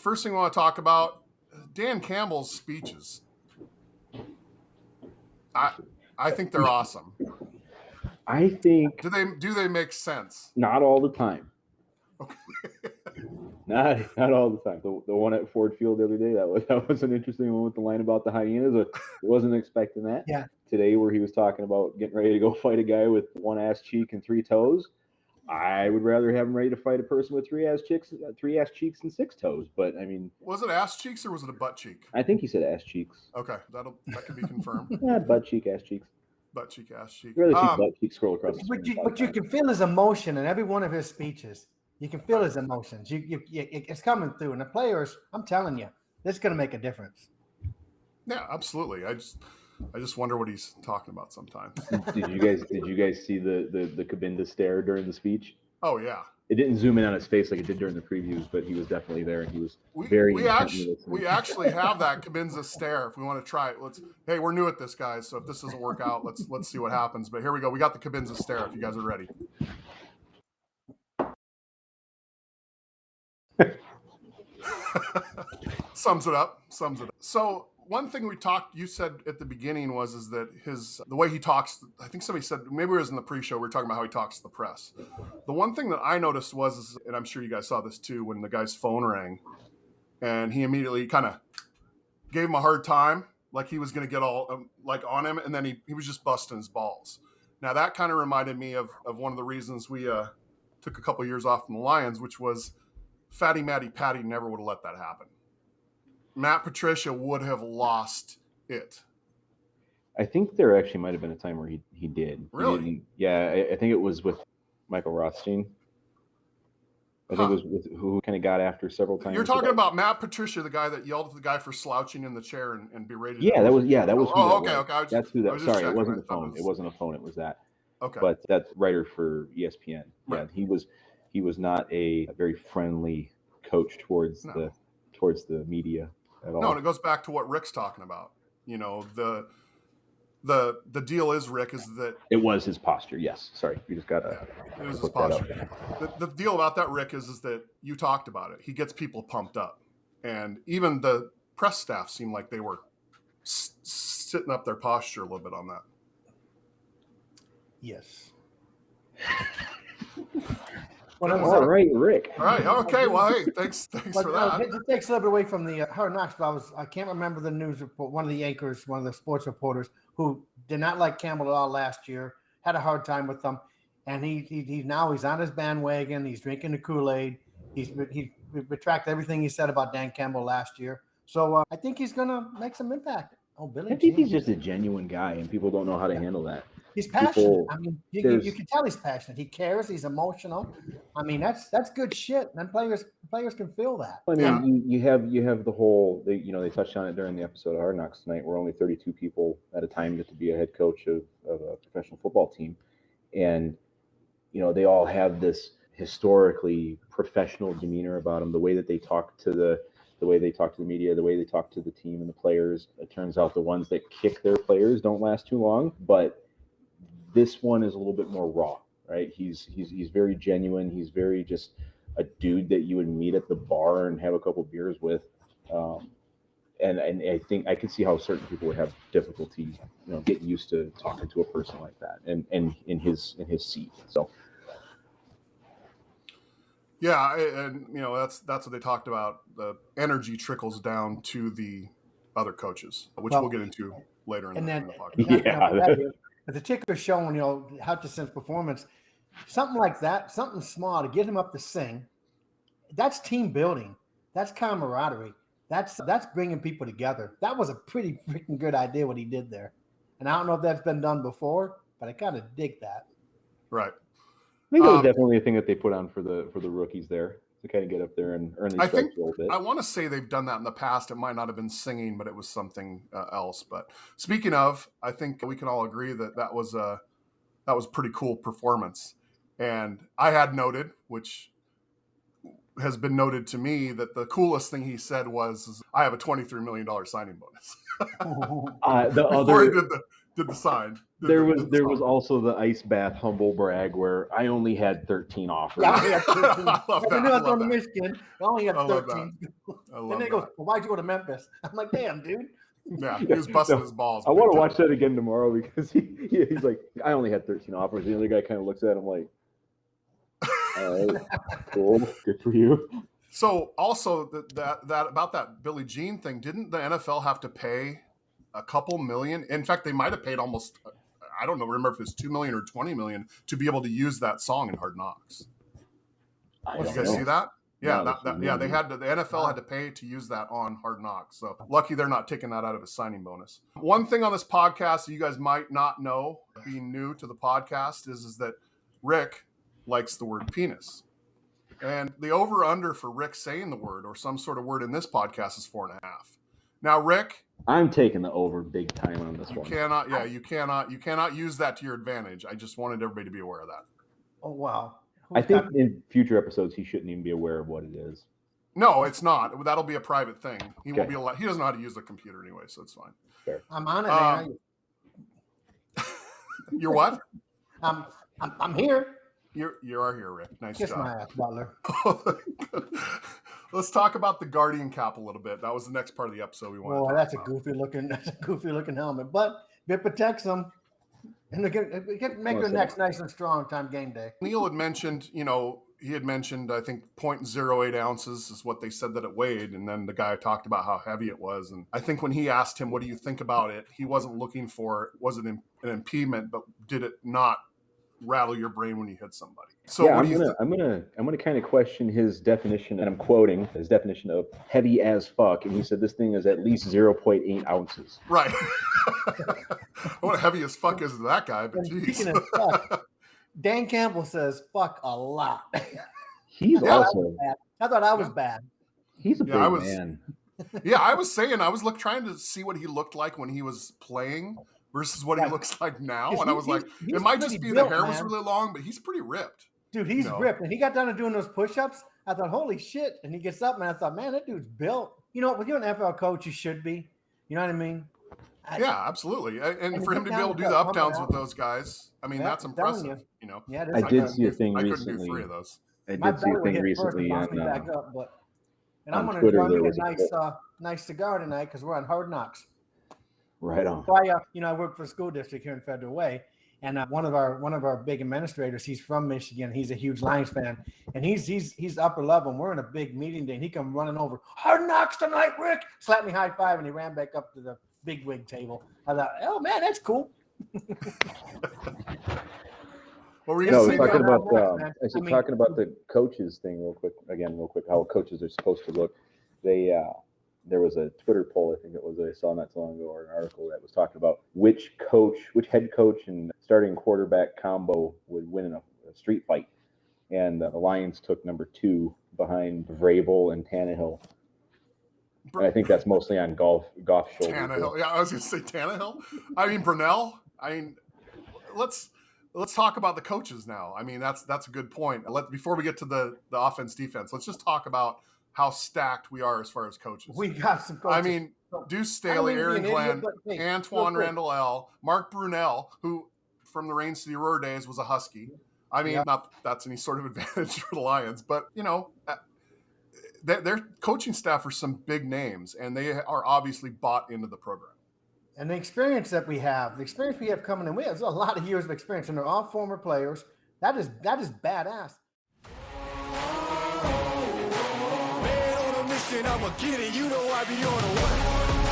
first thing I want to talk about, Dan Campbell's speeches. I think they're awesome. I think do they make sense? Not all the time. Okay. Not all the time. The one at Ford Field the other day, that was an interesting one with the line about the hyenas. I wasn't expecting that. Yeah. Today, where he was talking about getting ready to go fight a guy with one ass cheek and 3 toes, I would rather have him ready to fight a person with 3 ass cheeks and 6 toes. But I mean, was it ass cheeks or was it a butt cheek? I think he said ass cheeks. Okay, that can be confirmed. Yeah, butt cheek, ass cheeks. Butt cheek, ass cheek. I'd rather see butt cheek scroll across the screen. But you can feel his emotion in every one of his speeches. You can feel his emotions. It's coming through. And the players, I'm telling you, this is going to make a difference. Yeah, absolutely. I just wonder what he's talking about sometimes. Did you guys see the Cabinda stare during the speech? Oh yeah. It didn't zoom in on his face like it did during the previews, but he was definitely there, and he was we actually have that Cabinda stare. If we want to try it, hey, we're new at this, guys. So if this doesn't work out, let's see what happens. But here we go. We got the Cabinda stare. If you guys are ready. Sums it up. So one thing you said at the beginning is that the way he talks, I think somebody said, maybe it was in the pre-show, we were talking about how he talks to the press. The one thing that I noticed and I'm sure you guys saw this too, when the guy's phone rang and he immediately kind of gave him a hard time, like he was going to get all like on him, and then he was just busting his balls. Now that kind of reminded me of one of the reasons we took a couple years off from the Lions, which was Fatty Matty Patty never would have let that happen. Matt Patricia would have lost it. I think there actually might have been a time where he did. Really? I think it was with Michael Rothstein. I think it was with who kind of got after several times. You're talking about Matt Patricia, the guy that yelled at the guy for slouching in the chair and berated him. That was okay. That's who that was. Sorry, it wasn't the phone. It wasn't a phone, it was that. Okay. But that's writer for ESPN. Right. Yeah, he was not a very friendly coach towards the media at all. No, and it goes back to what Rick's talking about. You know, the deal is, Rick, is that it was his posture. Yes, sorry, you just gotta. It was his posture. The deal about that, Rick, is that you talked about it. He gets people pumped up, and even the press staff seemed like they were sitting up their posture a little bit on that. Yes. All right, Rick. All right. Okay. Well, hey, thanks for that. It takes a little bit away from the Hard Knocks, but I can't remember the news report. One of the anchors, one of the sports reporters, who did not like Campbell at all last year, had a hard time with them, and he's on his bandwagon. He's drinking the Kool-Aid. He retracted everything he said about Dan Campbell last year. So I think he's gonna make some impact. Oh, Billy! I think he's just a genuine guy, and people don't know how to handle that. He's passionate. I mean, you can tell he's passionate. He cares. He's emotional. I mean, that's good shit. And players can feel that. I mean, you have the whole. They touched on it during the episode of Hard Knocks tonight, where only 32 people at a time get to be a head coach of a professional football team, and they all have this historically professional demeanor about them. The way that they talk to the way they talk to the media, the way they talk to the team and the players. It turns out the ones that kick their players don't last too long, but this one is a little bit more raw, right? He's very genuine. He's very just a dude that you would meet at the bar and have a couple beers with. And I think I can see how certain people would have difficulty, getting used to talking to a person like that and in his seat. So. Yeah, and that's what they talked about. The energy trickles down to the other coaches, which we'll get into later in the podcast. The ticker showing, Hutchinson's performance, something like that, something small to get him up to sing. That's team building. That's camaraderie. That's bringing people together. That was a pretty freaking good idea what he did there. And I don't know if that's been done before, but I kind of dig that. Right. I think that was definitely a thing that they put on for the rookies there to kind of get up there and earn these stripes a little bit. I want to say they've done that in the past. It might not have been singing, but it was something else. But speaking of, I think we can all agree that was a pretty cool performance. And I had noted, which has been noted to me, that the coolest thing he said was, "I have a $23 million signing bonus." did the sign. There was also the ice bath humble brag where I only had 13 offers. Yeah, I had 13. I love that. I knew I was I love going to that. Michigan. I only had I love 13. I And love then he goes, that. well, why'd you go to Memphis? I'm like, damn, dude. Yeah, he was busting his balls. I want to watch that again tomorrow because he's like, I only had 13 offers. The other guy kind of looks at him like, all right, cool, good for you. So also that about that Billie Jean thing, didn't the NFL have to pay a couple million? In fact, they might have paid almost, I don't know, remember if it's $2 million or $20 million to be able to use that song in Hard Knocks. Did you guys see that? Yeah, No, they had to, the NFL had to pay to use that on Hard Knocks. So lucky they're not taking that out of a signing bonus. One thing on this podcast that you guys might not know, being new to the podcast, is that Rick likes the word penis. And the over-under for Rick saying the word or some sort of word in this podcast is 4.5. Now, Rick, I'm taking the over big time on this one. You cannot use that to your advantage. I just wanted everybody to be aware of that. Oh, wow. I think in future episodes he shouldn't even be aware of what it is. No, it's not. That'll be a private thing. He won't be allowed. He doesn't know how to use the computer anyway, so it's fine. Fair. I'm on it, man. You're what? I'm here. You are here, Rick. Nice Kiss job. my ass, Butler. Let's talk about the Guardian cap a little bit. That was the next part of the episode we wanted to talk That's about. That's a goofy looking helmet, but it protects them, and it can make their necks nice and strong time game day. Neil had mentioned, I think 0.08 ounces is what they said that it weighed. And then the guy talked about how heavy it was. And I think when he asked him, what do you think about it? He wasn't looking for, was it an impediment, but did it not rattle your brain when you hit somebody? So yeah, what do you think? I'm gonna kind of question his definition, and I'm quoting his definition of heavy as fuck. And he said this thing is at least 0.8 ounces. Right. What heavy as fuck is that guy? But Speaking of fuck, Dan Campbell says fuck a lot. He's also. I thought I was bad. He's a big man. Yeah, I was saying trying to see what he looked like when he was playing versus what he looks like now, and I was like, it might just be the hair was really long, but he's pretty ripped. Dude, he's ripped. And he got down to doing those push-ups. I thought, holy shit. And he gets up, and I thought, man, that dude's built. You know, when you're an NFL coach, you should be. You know what I mean? Yeah, absolutely. And for him to be able to do the up downs with those guys, I mean, that's impressive. Yeah, I did see a thing recently. I recently. couldn't do 3 of those. I did see a thing recently on I'm going to get a nice cigar tonight because we're on Hard Knocks. Right on. So I work for a school district here in Federal Way, and one of our big administrators, he's from Michigan. He's a huge Lions fan, and he's upper level. And we're in a big meeting day, and he come running over. Hard Knocks tonight, Rick. Slapped me high five, and he ran back up to the big wig table. I thought, oh man, that's cool. What were you going to say? Talking about the coaches thing real quick, how coaches are supposed to look. There was a Twitter poll, I think it was, that I saw not so long ago, or an article that was talking about which head coach and starting quarterback combo would win in a street fight. And the Lions took number 2 behind Vrabel and Tannehill. And I think that's mostly on Goff's shoulders. Tannehill. Yeah, I was going to say Tannehill. I mean, Brunell. I mean, let's talk about the coaches now. I mean, that's a good point. Before we get to the offense defense, let's just talk about how stacked we are as far as coaches. We got some coaches. I mean, Deuce Staley, Aaron Glenn, Antoine Randall L., Mark Brunell, who from the Rain City Roar days was a Husky. I mean, not that that's any sort of advantage for the Lions, but, their coaching staff are some big names, and they are obviously bought into the program. And the experience that we have, coming in, we have a lot of years of experience, and they're all former players. That is badass. Man on a mission, I'ma get it. You know I be on a what?